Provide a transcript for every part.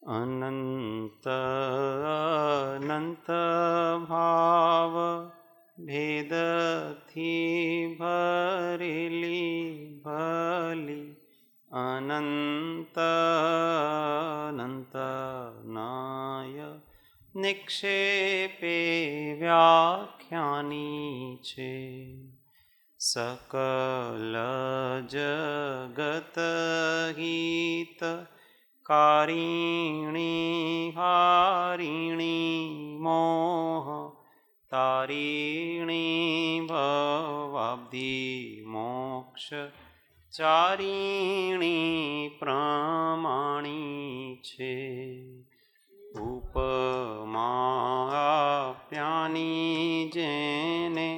अनंत अनंत भाव भेद थी भरेली भली अनंत अनंत नाय निक्षेपे व्याख्यानी छे सकल जगत हित कारिणी हारिणी मोह तारिणी भवाब्धि मोक्ष चारिणी प्रमाणी छे उपमा आप्यानी जेने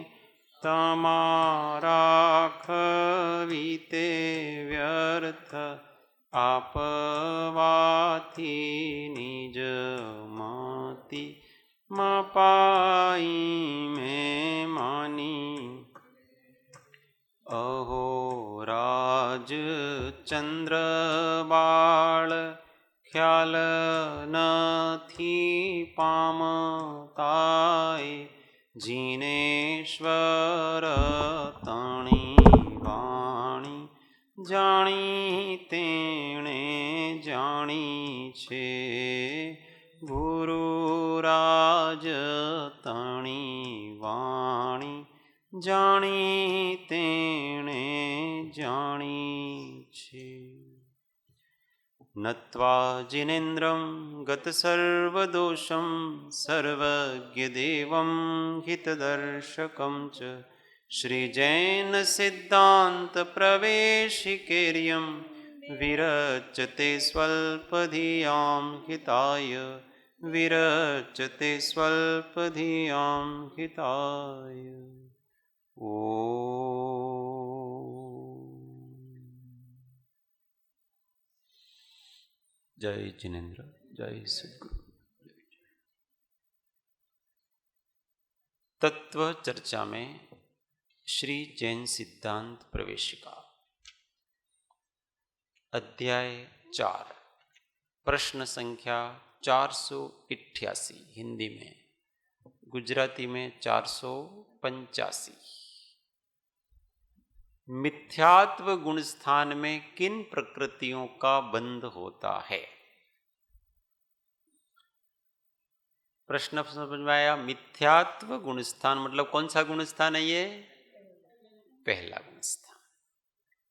तमारा खवीते व्यर्थ आपवाथी निज मति मपाई में मानी अहो राज चंद्र बाळ ख्याल नथी पामताय जिनेश्वर तणी वाणी जाणी तेणे जाणी छे गुरुराज तणी वाणी जाणी तेणे जाणी छे नत्वा जिनेन्द्रं गतसर्वदोषं सर्वज्ञदेवं हितदर्शकं च श्रीजैनसिद्धान्तप्रवेशिकेर्यं विरचते स्वल्पधियां हिताय विरचते स्वल्पधियां हिताय ओ जय जिनेन्द्र जय सद्गुरु। तत्व चर्चा में श्री जैन सिद्धांत प्रवेशिका अध्याय 4 प्रश्न संख्या 488 हिंदी में, गुजराती में 485। मिथ्यात्व गुण स्थान में किन प्रकृतियों का बंध होता है? प्रश्न समझ में आया? मिथ्यात्व गुण स्थान मतलब कौन सा गुण स्थान है ये? पहला गुण स्थान।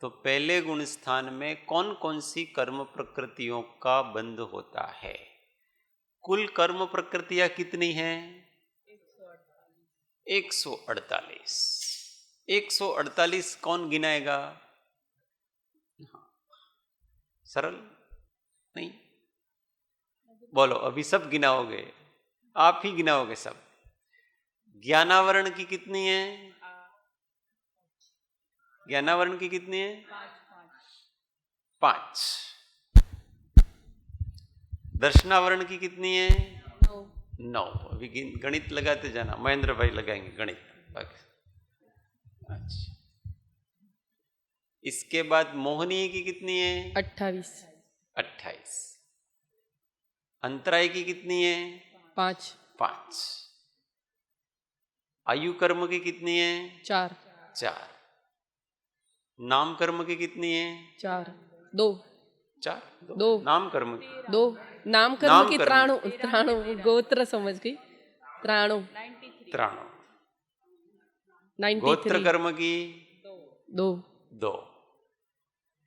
तो पहले गुण स्थान में कौन कौन सी कर्म प्रकृतियों का बंध होता है? कुल कर्म प्रकृतियां कितनी हैं? 148। 148 कौन गिनाएगा? सरल नहीं? बोलो, अभी सब गिनाओगे? आप ही गिनाओगे सब। ज्ञानावरण की कितनी है? ज्ञानावरण की कितनी है? 5। दर्शनावरण की कितनी है? 9। अभी गणित लगाते जाना, महेंद्र भाई लगाएंगे गणित। अच्छा, इसके बाद मोहनी की कितनी है? 28। अंतराय की कितनी है? 5। आयु कर्म की कितनी है? 4। नाम कर्म की कितनी है? 4। 2। नाम कर्म की 2। नाम कर्म की 93 गोत्र समझ गई। 93। गोत्र कर्म की 2।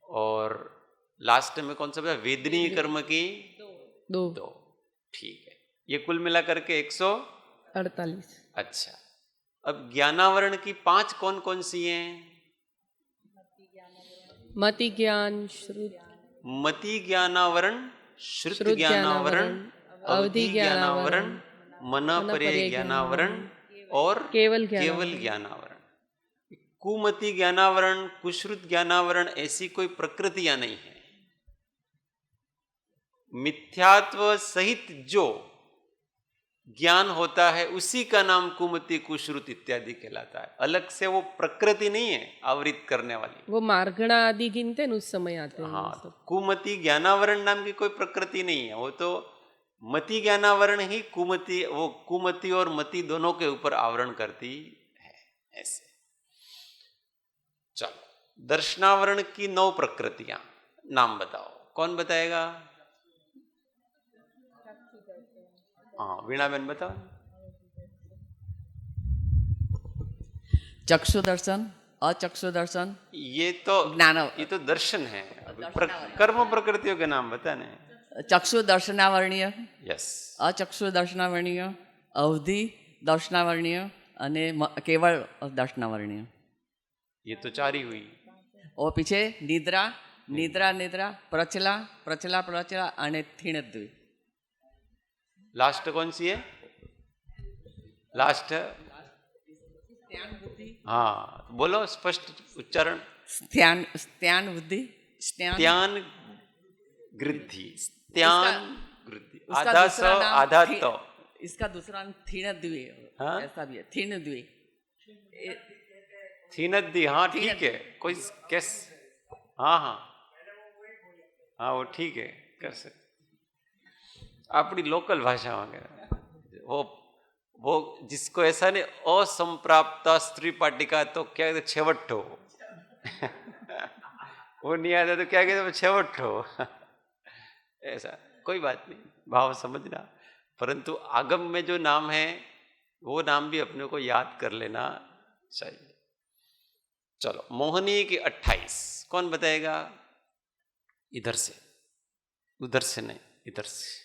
और लास्ट में कौन सा बचा? वेदनीय कर्म की 2। ठीक है, ये कुल मिलाकर के 148। अच्छा, अब ज्ञानावरण की 5 कौन कौन सी हैं? मति ज्ञान, मति ज्ञानावरण, श्रुत ज्ञानावरण, अवधि ज्ञानावरण, मन परे ज्ञानावरण और केवल ज्ञानावरण। कुमति ज्ञानावरण, कुश्रुत ज्ञानावरण ऐसी कोई प्रकृतियां नहीं है। मिथ्यात्व सहित जो ज्ञान होता है उसी का नाम कुमति कुश्रुत इत्यादि कहलाता है। अलग से वो प्रकृति नहीं है आवृत करने वाली। वो मार्गणा आदि गिनते हैं उस समय आते हैं। हाँ, कुमति ज्ञानावरण नाम की कोई प्रकृति नहीं है, वो तो मति ज्ञानावरण ही कुमति, वो कुमति और मति दोनों के ऊपर आवरण करती है ऐसे। चलो, दर्शनावरण की 9 प्रकृतियां नाम बताओ, कौन बताएगा? हाँ, वीणा बहन बताओ। चक्षु दर्शन, अचक्षु दर्शन, ये तो ज्ञान, ये तो दर्शन है। कर्म प्रकृतियों के नाम बताने। चक्षु दर्शनावरणीय, यस, अचक्षु दर्शनावरणीय, अवधि दर्शनावरणीय અને કેવળ દર્શનાવરણીય। ये तो 4 ही हुई। और पीछे निद्रा, निद्रा निद्रा, प्रचला प्रचला प्रचला અને થીણદ્વી। लास्ट कौन सी है? लास्ट, हाँ बोलो, स्पष्ट उच्चारण। स्त्यान, स्त्यान बुद्धि, स्त्यान गृद्धि, स्त्यान गृद्धि, आधा स आधा तो। इसका दूसरा थीणद्वी, ऐसा भी है, थीणद्वी, थीणद्वी। हाँ ठीक है, कोई कैस, हाँ हाँ हाँ वो ठीक है, कर सकते अपनी लोकल भाषा में। वो जिसको ऐसा नहीं असंप्राप्ता स्त्री पाटिका तो क्या कहते, छेवट्टो। वो नहीं आता तो क्या कहते, छेवट्टो। ऐसा कोई बात नहीं, भाव समझना। परंतु आगम में जो नाम है वो नाम भी अपने को याद कर लेना चाहिए। चलो, मोहनी की 28 कौन बताएगा? इधर से, उधर से नहीं, इधर से।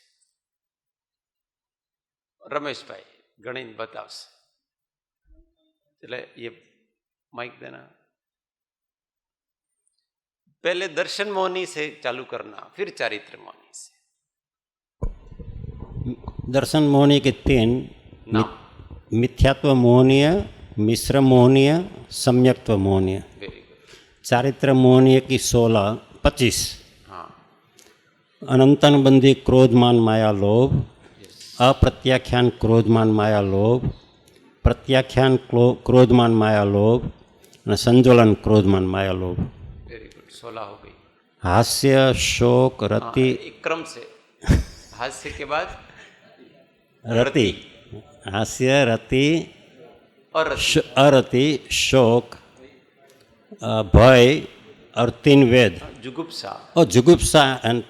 रमेश भाई गणित बताओ से, चले ये माइक देना। पहले दर्शन मोहनी से चालू करना, फिर चारित्र मोहनी से। दर्शन मोहनी के 3 मिथ्यात्व मोहनीय, मिश्र मोहनीय, सम्यक्त्व मोहनीय। Very good. चारित्र मोहनीय की 25। हाँ, अनंतन बंदी क्रोधमान माया लोभ, अप्रत्याख्यान क्रोधमान माया लोभ, प्रत्याख्यान क्रोधमान माया लोभ और संजोलन क्रोधमान माया लोभ। वेरी गुड, 16 हो गई। हास्य शोक रति, एक क्रम से। हास्य के बाद रति, हास्य रति और अरति, शोक, भय और 3 वेद, जुगुप्सा। और जुगुप्सा एंड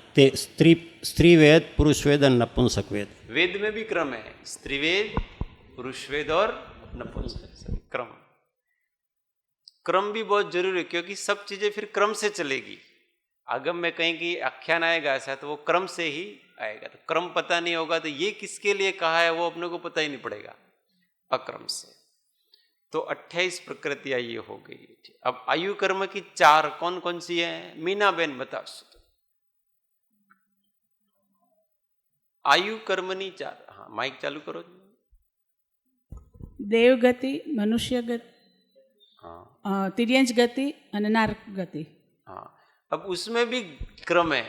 स्त्री वेद, पुरुष वेद और नपुंसक वेद। वेद में भी क्रम है, स्त्रीवेद, पुरुष वेद और नपुंसक क्रम। क्रम भी बहुत जरूरी है, क्योंकि सब चीजें फिर क्रम से चलेगी। आगम में कहीं की आख्यान आएगा ऐसा तो वो क्रम से ही आएगा। तो क्रम पता नहीं होगा तो ये किसके लिए कहा है वो अपने को पता ही नहीं पड़ेगा अक्रम से। तो 28 प्रकृतियां ये हो गई। अब आयु कर्म की 4 कौन कौन सी है? मीना बेन बताओ। आयु कर्मनी 4। हाँ, माइक चालू करो। देव गति, मनुष्य गति, हाँ, तिर्यंच गति और नरक गति। हाँ, अब उसमें भी क्रम है।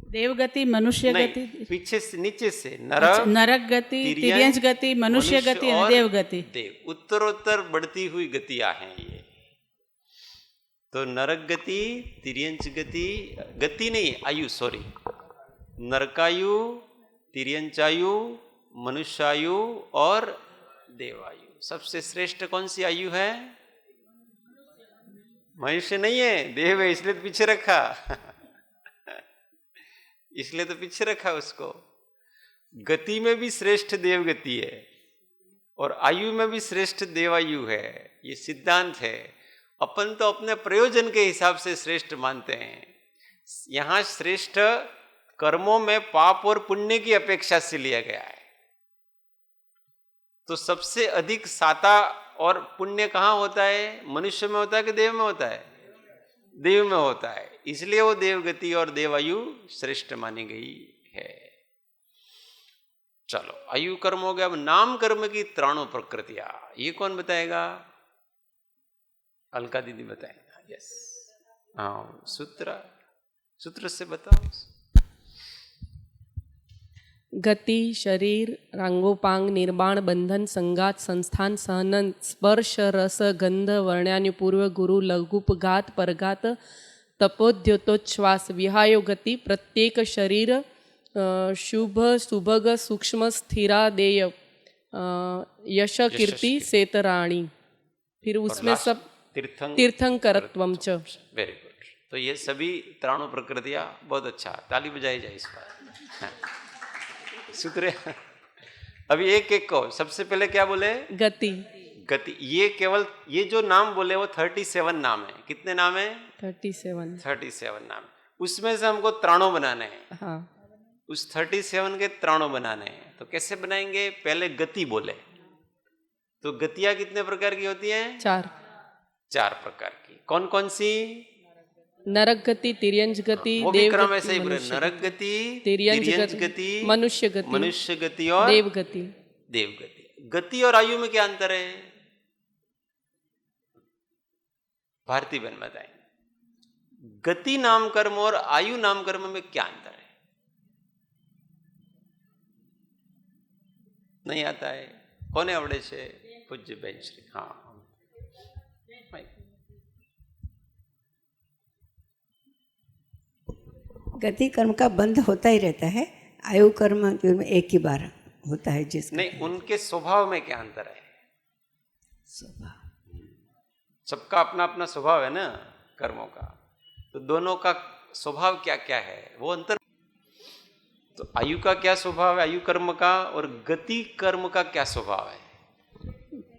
देव गति, मनुष्य गति, पीछे से नीचे से नरक, नरक गति, तिर्यंच गति, मनुष्य गति और देव गति। देव उत्तरोत्तर बढ़ती हुई गतियां हैं ये। तो नरक गति, तिर्यंच गति, गति नहीं आयु, सॉरी, नरकायु, तिर्यंचायु, मनुष्यायु और देवायु। सबसे श्रेष्ठ कौन सी आयु है? मनुष्य नहीं है, देव है, इसलिए तो पीछे रखा। इसलिए तो पीछे रखा उसको। गति में भी श्रेष्ठ देव गति है और आयु में भी श्रेष्ठ देवायु है। ये सिद्धांत है। अपन तो अपने प्रयोजन के हिसाब से श्रेष्ठ मानते हैं। यहां श्रेष्ठ कर्मों में पाप और पुण्य की अपेक्षा से लिया गया है। तो सबसे अधिक साता और पुण्य कहाँ होता है? मनुष्य में होता है कि देव में होता है? देव में होता है। इसलिए वो देवगति और देवायु श्रेष्ठ मानी गई है। चलो, आयु कर्म हो गया। अब नाम कर्म की 3 प्रकृतियां, ये कौन बताएगा? अलका दीदी बताएगा। यस, हाँ, सूत्र से बताओ। गति, शरीर, रांगोपांग, निर्माण, बंधन, संगात, संस्थान, सहनन, स्पर्श, रस, गंध, वर्ण्यानुपूर्व, गुरु, लघुपघात, परघात, तपोद्योतोच्छ्वास, विहायो गति, प्रत्येक शरीर, शुभ, सुभग, सूक्ष्म, स्थिरादेय, यश, कीर्ति, सेतराणी। फिर उसमें सब तीर्थंकरत्वम च। Very good. तो ये सभी त्राणु प्रकृतियां, बहुत अच्छा, ताली बजाई जाए इस पर। सूत्र अभी एक एक को, सबसे पहले क्या बोले? गति। गति। ये केवल ये जो नाम बोले वो 37 नाम है। कितने नाम है? 37 नाम। उसमें से हमको त्राणु बनाने हैं। हाँ। उस 37 के त्राणु बनाने हैं। तो कैसे बनाएंगे? पहले गति बोले। तो गतियां कितने प्रकार की होती हैं? 4 प्रकार की। कौन कौन सी? नरक गति, तिर्यंज गति, वो भी देव क्रम गति, ऐसे ही बोले। मनुष्य नरक गति, गति, तिर्यंज गति, मनुष्य गति और देव गति। देव गति। गति और आयु में क्या अंतर है? भारती बहन बताएं। गति नाम कर्म और आयु नाम कर्म में क्या अंतर है? नहीं आता है? कोने आवड़े छे? पूज्य बेन श्री। हाँ, गति कर्म का बंध होता ही रहता है, आयु कर्म जो में एक ही बार होता है जिसका। नहीं, उनके स्वभाव में क्या अंतर है? स्वभाव सबका अपना अपना स्वभाव है ना कर्मों का। तो दोनों का स्वभाव क्या क्या है, वो अंतर। तो आयु का क्या स्वभाव है, आयु कर्म का, और गति कर्म का क्या स्वभाव है?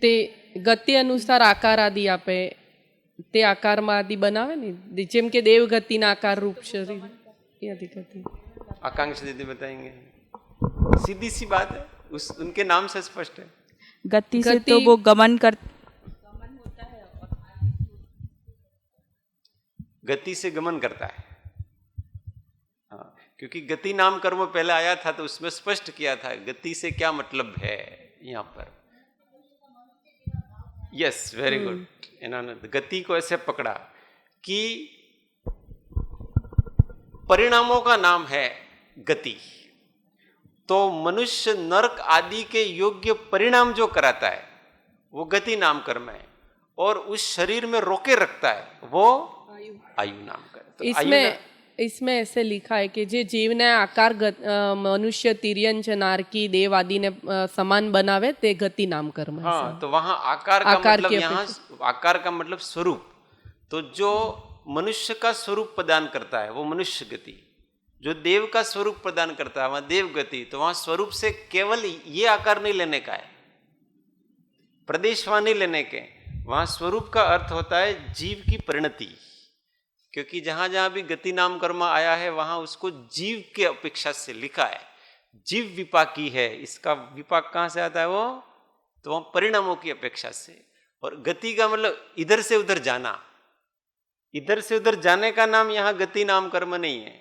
તે ગતિ અનુસાર આકાર આદિ આપે, તે આકારમાં આદિ બનાવે ને, જેમ કે દેવ ગતિના આકાર રૂપ શરીર એ આદિ ગતિ। आकांक्षा दीदी बताएंगे। सीधी सी बात है, उनके नाम से स्पष्ट है। गति से तो वो गमन गति से गमन करता है। हाँ, क्योंकि गति नाम कर्म पहले आया था तो उसमें स्पष्ट किया था गति से क्या मतलब है। यहाँ पर यस, वेरी गुड। इन्होंने गति को ऐसे पकड़ा कि परिणामों का नाम है गति। तो मनुष्य नरक आदि के योग्य परिणाम जो कराता है वो गति नाम कर्म है, और उस शरीर में रोके रखता है वो आयु नाम कर्म। तो इसमें ऐसे लिखा है कि जे जीवने आकार मनुष्य, तिर्यंच, नारकी, देव आदि ने समान बनावे ते गति नाम कर्म है। हाँ, तो वहां आकार का मतलब, यहाँ आकार का मतलब स्वरूप। तो जो मनुष्य का स्वरूप प्रदान करता है वो मनुष्य गति, जो देव का स्वरूप प्रदान करता है वहां देव गति। तो वहां स्वरूप से केवल ये आकार नहीं लेने का है, प्रदेशवान नहीं लेने के। वहां स्वरूप का अर्थ होता है जीव की परिणति। क्योंकि जहां जहां भी गति नाम कर्म आया है वहां उसको जीव के अपेक्षा से लिखा है। जीव विपाकी है, इसका विपाक कहां से आता है वो? तो वहां परिणामों की अपेक्षा से। और गति का मतलब इधर से उधर जाना। इधर से उधर जाने का नाम यहां गति नाम कर्म नहीं है,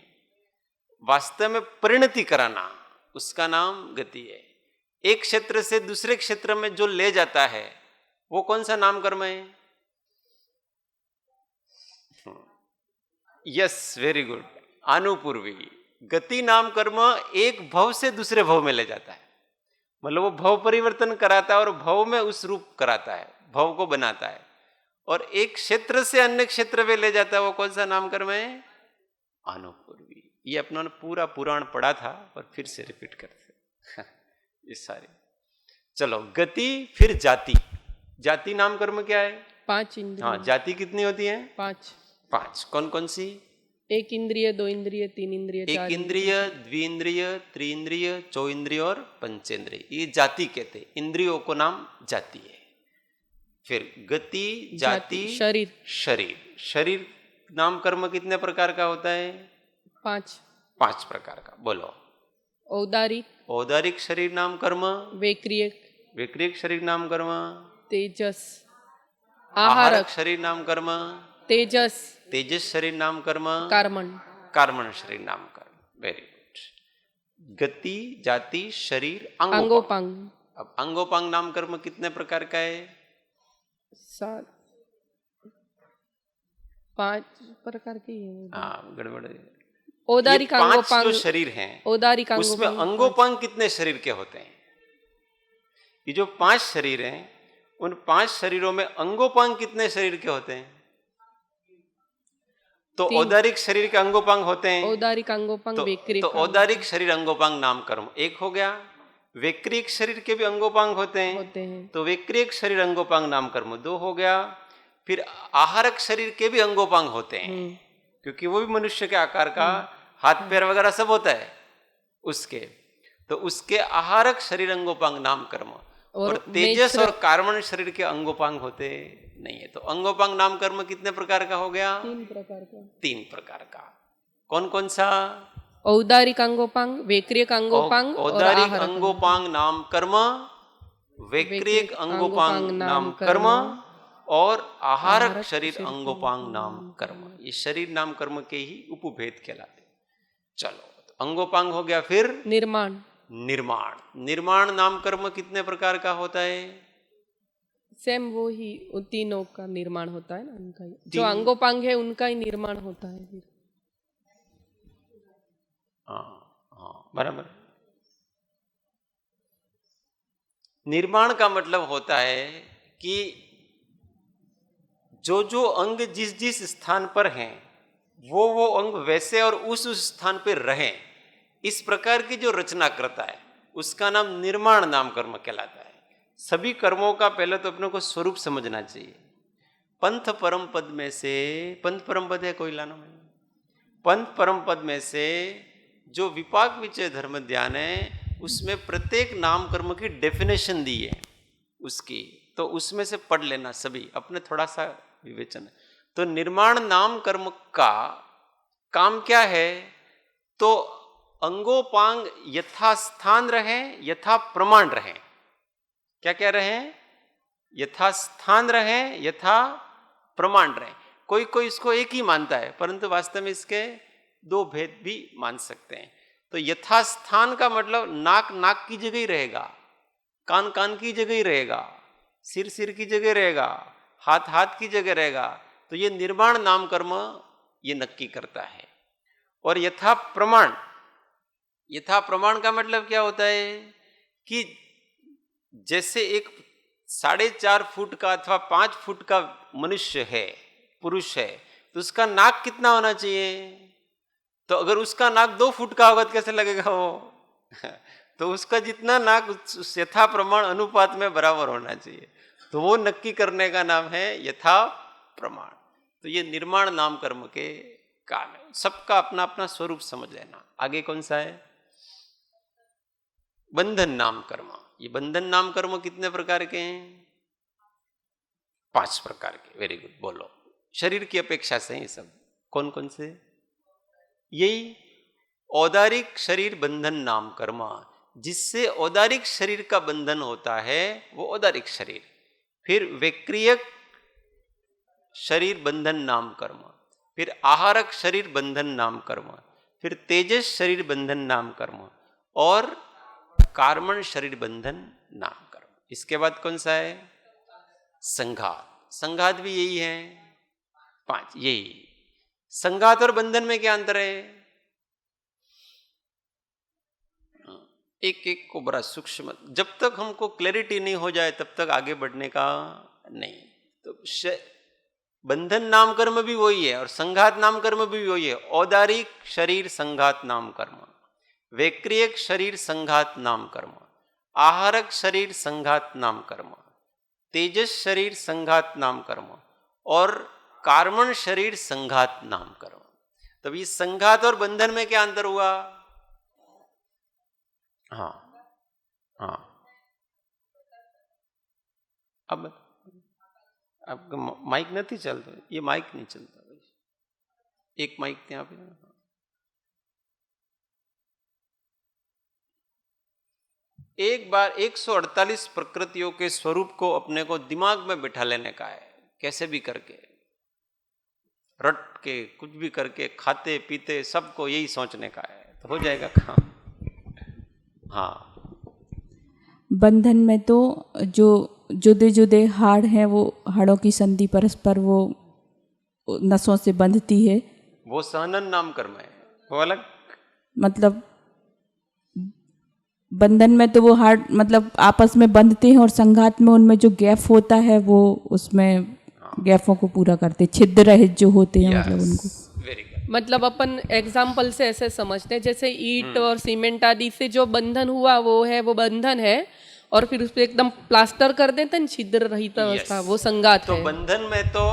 वास्तव में परिणति कराना, उसका नाम गति है। एक क्षेत्र से दूसरे क्षेत्र में जो ले जाता है वो कौन सा नाम कर्म है? Yes, very good. अनुपूर्वी। गति नाम कर्म एक भव से दूसरे भव में ले जाता है, मतलब वो भव परिवर्तन कराता है और भव में उस रूप कराता है, भव को बनाता है। और एक क्षेत्र से अन्य क्षेत्र में ले जाता है, वो कौन सा नाम कर्म है? अनुपूर्वी। ये अपनों ने पूरा पुराण पढ़ा था और फिर से रिपीट करते ये सारे। चलो, गति, फिर जाति। जाति नाम कर्म क्या है? 5 इंद्रिय। हाँ, जाति कितनी होती है? 5। कौन कौन सी? 1 इंद्रिय, 2 इंद्रिय, 3 इंद्रिय, 4 इंद्रिय, द्विइंद्रिय, त्रिइंद्रिय, चौइंद्रिय और पंचेंद्रिय, ये जाति कहते हैं। इंद्रियों को नाम जाति है। फिर गति, जाति, शरीर। शरीर नाम कर्म कितने प्रकार का होता है? 5 प्रकार का। बोलो। औदारिक शरीर नाम कर्म, वैक्रियक शरीर नाम कर्म, तेजस, आहारक शरीर नाम कर्म, तेजस शरीर नाम कर्म, कार्मण शरीर नाम कर्म। Very good. गति, जाति, शरीर, अंगोपांग। अब अंगोपांग नाम कर्म कितने प्रकार का है? 5 प्रकार की है। हाँ, गड़बड़। औदारिक ये 5 अंगोपांग जो शरीर हैं औदारिक उसमें अंगोपांग अंगोपांग कितने शरीर के होते हैं? ये जो 5 शरीर हैं उन 5 शरीरों में अंगोपांग कितने शरीर के होते हैं? तो 3 औदारिक शरीर के अंगोपांग होते हैं। औदारिक अंगोपांग तो वैक्रिक औदारिक शरीर अंगोपांग नाम कर्म एक हो गया। वैक्रिक शरीर के भी अंगोपांग होते होते हैं, हैं। तो वैक्रिक शरीर अंगोपांग नाम कर्म 2 हो गया। फिर आहारक शरीर के भी अंगोपांग होते हैं, क्योंकि वो भी मनुष्य के आकार का हाथ पैर वगैरह सब होता है उसके, तो उसके आहारक शरीर अंगोपांग नाम कर्म। और तेजस और कार्बन शरीर के अंगोपांग होते नहीं है। तो अंगोपांग नाम कर्म कितने प्रकार का हो गया? 3 प्रकार का। 3 प्रकार का। कौन कौन सा? औदारिक अंगोपांग, वैक्रिक अंगोपांग और औदारिक आहारक अंगोपांग नाम कर्म, वैक्रिक अंगोपांग नाम कर्म और आहारक शरीर अंगोपांग नाम कर्म। ये शरीर नाम कर्म के ही उपभेद कहलाते। चलो, तो अंगोपांग हो गया। फिर निर्माण। निर्माण। निर्माण नाम कर्म कितने प्रकार का होता है? सेम वो ही तीनों का निर्माण होता है ना, उनका ही जो अंगोपांग है उनका ही निर्माण होता है फिर। हाँ बराबर। निर्माण का मतलब होता है कि जो जो अंग जिस जिस स्थान पर हैं वो अंग वैसे और उस स्थान पर रहें, इस प्रकार की जो रचना करता है उसका नाम निर्माण नाम कर्म कहलाता है। सभी कर्मों का पहले तो अपने को स्वरूप समझना चाहिए। पंथ परम पद में से, पंथ परम पद है कोई लाना में, पंथ परम पद में से जो विपाक विचय धर्म ध्यान है उसमें प्रत्येक नाम कर्म की डेफिनेशन दी है उसकी, तो उसमें से पढ़ लेना सभी, अपने थोड़ा सा विवेचन। तो निर्माण नाम कर्म का काम क्या है? तो अंगोपांग यथास्थान रहे, यथा प्रमाण रहे। क्या क्या रहे? यथास्थान रहे, यथा प्रमाण रहे। कोई कोई इसको एक ही मानता है, परंतु वास्तव में इसके 2 भेद भी मान सकते हैं। तो यथास्थान का मतलब नाक नाक की जगह ही रहेगा, कान कान की जगह ही रहेगा, सिर सिर की जगह रहेगा, हाथ हाथ की जगह रहेगा। तो ये निर्माण नाम कर्म ये नक्की करता है। और यथा प्रमाण, यथा प्रमाण का मतलब क्या होता है कि जैसे एक 4.5 फुट का अथवा 5 फुट का मनुष्य है, पुरुष है, तो उसका नाक कितना होना चाहिए? तो अगर उसका नाक 2 फुट का होगा तो कैसे लगेगा वो? तो उसका जितना नाक उस यथा प्रमाण अनुपात में बराबर होना चाहिए, तो वो नक्की करने का नाम है यथा प्रमाण। तो ये निर्माण नाम कर्म के काम है। सबका अपना अपना स्वरूप समझ लेना। आगे कौन सा है? बंधन नाम कर्म। ये बंधन नाम कर्म कितने प्रकार के हैं? 5 प्रकार के। वेरी गुड, बोलो। शरीर की अपेक्षा से ये सब कौन कौन से? यही औदारिक शरीर बंधन नाम कर्म, जिससे औदारिक शरीर का बंधन होता है वो औदारिक शरीर। फिर वैक्रियक शरीर बंधन नाम कर्म, फिर आहारक शरीर बंधन नाम कर्म, फिर तेजस शरीर बंधन नाम कर्म और कार्मण शरीर बंधन नाम कर्म। इसके बाद कौन सा है? संघात। संघात भी यही है, 5 यही। संघात और बंधन में क्या अंतर है? एक एक को बड़ा सूक्ष्म, जब तक हमको क्लैरिटी नहीं हो जाए तब तक आगे बढ़ने का नहीं। तो बंधन नाम कर्म भी वही है और संघात नाम कर्म भी वही है। औदारिक शरीर संघात नाम कर्म, वैक्रियक शरीर संघात नाम कर्म, आहारक शरीर संघात नाम कर्म, तेजस शरीर संघात नाम कर्म और कार्मण शरीर संघात नाम कर्म। तब ये संघात और बंधन में क्या अंतर हुआ? हाँ हाँ, अब आपका माइक नहीं चलता, ये माइक नहीं चलता, एक माइक यहाँ पे। एक बार 148 प्रकृतियों के स्वरूप को अपने को दिमाग में बिठा लेने का है, कैसे भी करके, रट के, कुछ भी करके, खाते पीते सबको यही सोचने का है, तो हो जाएगा काम। हाँ, बंधन में तो जो जुदे जुदे हाड़ हैं वो हाड़ों की संधि परस्पर वो नसों से बंधती है, वो सहनन नाम कर्म है, वो अलग। मतलब बंधन में तो वो हार्ड मतलब आपस में बंधते हैं और संघात में उनमें जो गैप होता है वो उसमें गैपों को पूरा करते, छिद्र रहित जो होते हैं मतलब उनको। Very good. मतलब अपन एग्जाम्पल से ऐसे समझते हैं जैसे ईंट और सीमेंट आदि से जो बंधन हुआ वो है, वो बंधन है, और फिर उस पर एकदम प्लास्टर कर देते हैं छिद्र रहित अवस्था, वो संगात तो है। बंधन में तो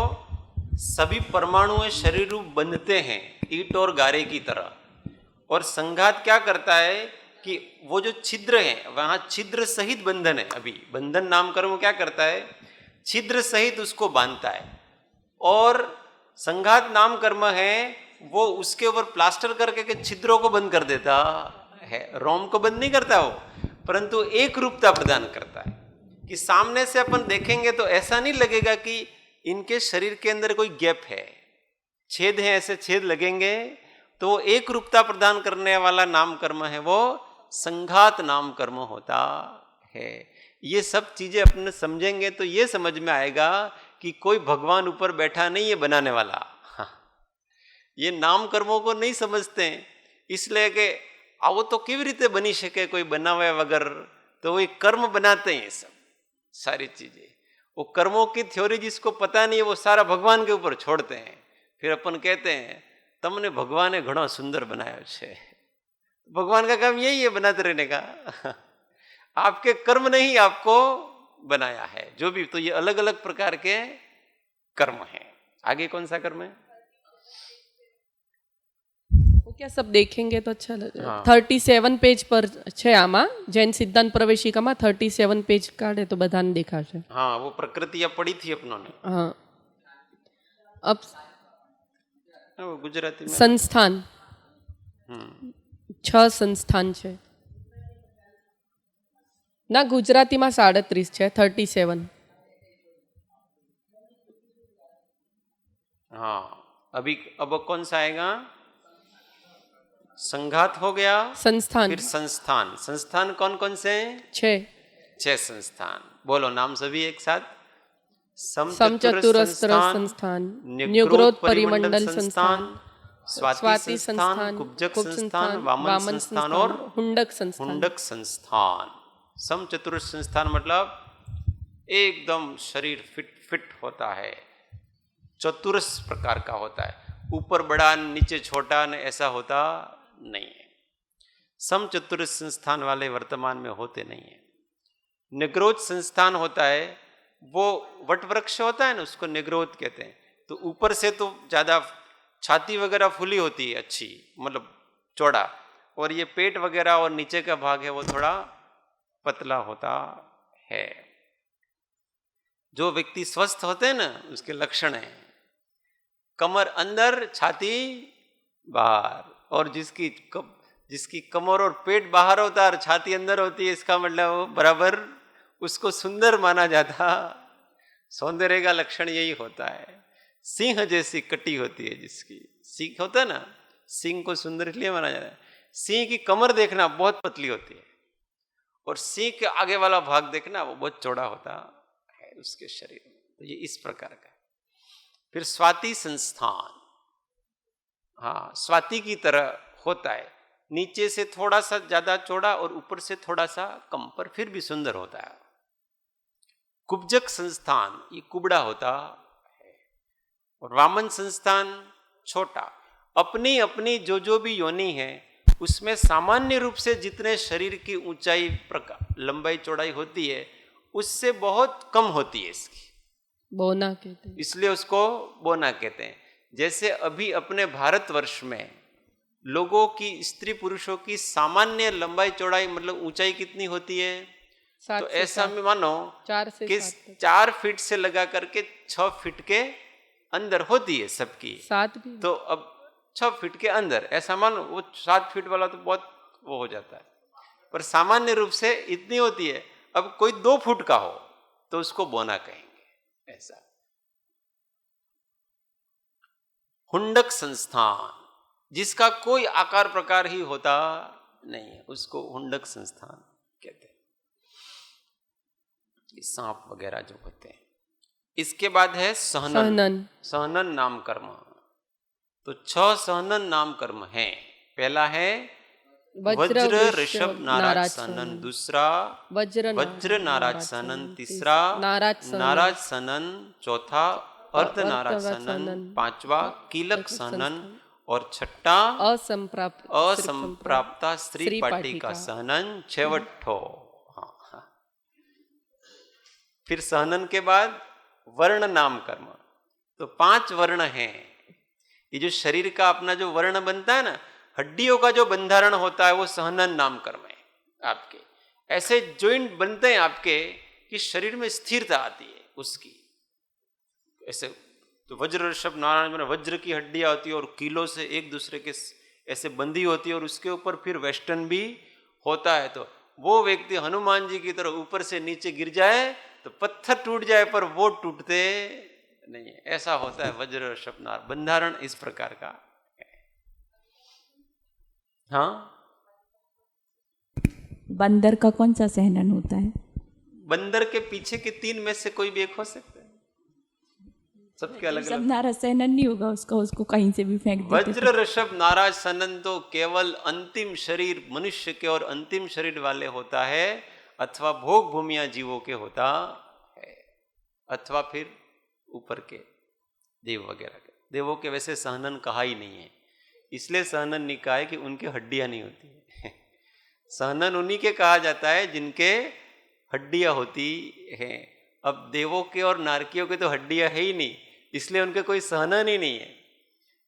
सभी परमाणु शरीर रूप बंधते हैं ईंट और गारे की तरह, और संघात क्या करता है कि वो जो छिद्र है वहां छिद्र सहित बंधन है। अभी बंधन नाम कर्म क्या करता है, छिद्र सहित उसको बांधता है, और संघात नाम कर्म है वो उसके ऊपर प्लास्टर करके के छिद्रों को बंद कर देता है। रोम को बंद नहीं करता वो, परंतु एक रूपता प्रदान करता है कि सामने से अपन देखेंगे तो ऐसा नहीं लगेगा कि इनके शरीर के अंदर कोई गैप है, छेद है, ऐसे छेद लगेंगे तो वो एक रूपता प्रदान करने वाला नाम कर्म है, वो संघात नाम कर्म होता है। ये सब चीजें अपने समझेंगे तो ये समझ में आएगा कि कोई भगवान ऊपर बैठा नहीं है बनाने वाला। हाँ। ये नाम कर्मों को नहीं समझते हैं, इसलिए कि आवो तो केवी रीते बनी सके कोई बनावे वगर, तो वो एक कर्म बनाते हैं। सब सारी चीजें वो कर्मों की थ्योरी जिसको पता नहीं है वो सारा भगवान के ऊपर छोड़ते हैं। फिर अपन कहते हैं तमने भगवाने घणो सुंदर बनाया है। भगवान का काम यही है बनाते रहने का। आपके कर्म ने ही आपको बनाया है जो भी, तो ये अलग अलग प्रकार के कर्म हैं। आगे कौन सा कर्म है? वो क्या सब देखेंगे तो अच्छा लगेगा। 37 पेज पर છે આમાં જૈન સિદ્ધાંત પ્રવેશિકામાં 37 पेज કાઢે તો બધાને દેખાશે। हाँ, वो प्रकृति अब पढ़ी थी अपनों ने। हाँ, अब वो गुजराती में संस्थान 6 संस्थान છે ના, ગુજરાતીમાં 37 છે 37। हाँ, अभी अब कौन सा आएगा? संघात हो गया, संस्थान फिर संस्थान। संस्थान कौन कौन से हैं? 6 संस्थान। बोलो नाम सभी एक साथ। समचतुरस्र संस्थान, न्युग्रोध परिमंडल संस्थान, स्वाति संस्थान, कुब्जक कुब्ज संस्थान, वामन संस्थान और हुंडक संस्थान। हुंडक संस्थान। समचतुरस्र संस्थान मतलब एकदम शरीर फिट होता है, चतुरस प्रकार का होता है, ऊपर बड़ा नीचे छोटा न ऐसा होता नहीं है। समचतुरस्र संस्थान वाले वर्तमान में होते नहीं है। निग्रोध संस्थान होता है, वो वट वृक्ष होता है ना, उसको निग्रोध कहते हैं। तो ऊपर से तो ज्यादा छाती वगैरह फुली होती है अच्छी, मतलब चौड़ा, और ये पेट वगैरह और नीचे का भाग है वो थोड़ा पतला होता है। जो व्यक्ति स्वस्थ होते हैं ना उसके लक्षण है कमर अंदर छाती बाहर, और जिसकी कमर और पेट बाहर होता है और छाती अंदर होती है, इसका मतलब वो बराबर उसको सुंदर माना जाता। सौंदर्य का लक्षण यही होता है। सिंह जैसी कटी होती है जिसकी, सिंह होता है ना, सिंह को सुंदर इसलिए माना जाता है। सिंह की कमर देखना बहुत पतली होती है, और सिंह के आगे वाला भाग देखना वो बहुत चौड़ा होता है उसके शरीर में। तो ये इस प्रकार का। फिर स्वाति संस्थान, हाँ, स्वाति की तरह होता है, नीचे से थोड़ा सा ज्यादा चौड़ा और ऊपर से थोड़ा सा कम, पर फिर भी सुंदर होता है। कुब्जक संस्थान, ये कुबड़ा होता है, और वामन संस्थान छोटा। अपनी अपनी जो भी योनि है उसमें सामान्य रूप से जितने शरीर की ऊंचाई लंबाई चौड़ाई होती है उससे बहुत कम होती है इसकी, बोना कहते हैं, इसलिए उसको बोना कहते हैं। जैसे अभी अपने भारतवर्ष में लोगों की, स्त्री पुरुषों की सामान्य लंबाई चौड़ाई मतलब ऊंचाई कितनी होती है, तो ऐसा में मानो 4 से कि 7 तक। 4 फीट से लगा करके 6 फीट के अंदर होती है सबकी, 7 भी। तो अब 6 फीट के अंदर ऐसा मानो, वो 7 फीट वाला तो बहुत वो हो जाता है, पर सामान्य रूप से इतनी होती है। अब कोई 2 फुट का हो तो उसको बोना कहेंगे। ऐसा हुंडक संस्थान, जिसका कोई आकार प्रकार ही होता नहीं है, उसको हुंडक संस्थान कहते हैं। ये सांप वगैरह जो होते हैं। इसके बाद है सहनन। सहनन नाम कर्म। तो 6 सहनन नाम कर्म हैं। पहला है वज्र ऋषभ नाराज सनन, दूसरा वज्र नाराज सनन, तीसरा नाराज सनन, चौथा अर्ध नाराज सनन, पांचवा कीलक सनन और छठा असंप्राप्ता स्त्री पाटिका सहनन, छेवटो। हाँ। फिर सहनन के बाद वर्ण नाम कर्म। तो 5 वर्ण हैं। ये जो शरीर का अपना जो वर्ण बनता है ना, हड्डियों का जो बंधारण होता है वो सहनन नाम कर्म है आपके। ऐसे जॉइंट बनते हैं आपके कि शरीर में स्थिरता आती है उसकी। ऐसे तो वज्र ऋषभ नारायण में वज्र की हड्डियां होती है और कीलों से एक दूसरे के ऐसे बंधी होती है और उसके ऊपर फिर वेस्टर्न भी होता है। तो वो व्यक्ति हनुमान जी की तरह ऊपर से नीचे गिर जाए तो पत्थर टूट जाए पर वो टूटते नहीं है। ऐसा होता है वज्र ऋषभ नारायण बंधारण इस प्रकार का है। हाँ, बंदर का कौन सा सहनन होता है? बंदर के पीछे के 3 में से कोई भी एक हो सकता है, सबके अलग अलग। नाराज सहनन नहीं होगा उसका, उसको कहीं से भी फेंक देते। वज्र ऋषभ नाराज सनन तो केवल अंतिम शरीर मनुष्य के और अंतिम शरीर वाले होता है, अथवा भोग भूमिया जीवों के होता है, अथवा फिर ऊपर के देव वगैरह के। देवों के वैसे सहनन कहा ही नहीं है, इसलिए सहनन नहीं कहा है कि उनके हड्डियां नहीं होती है। सहनन उन्हीं के कहा जाता है जिनके हड्डियां होती हैं। अब देवों के और नारकियों के तो हड्डियां है ही नहीं, इसलिए उनके कोई सहनन ही नहीं है।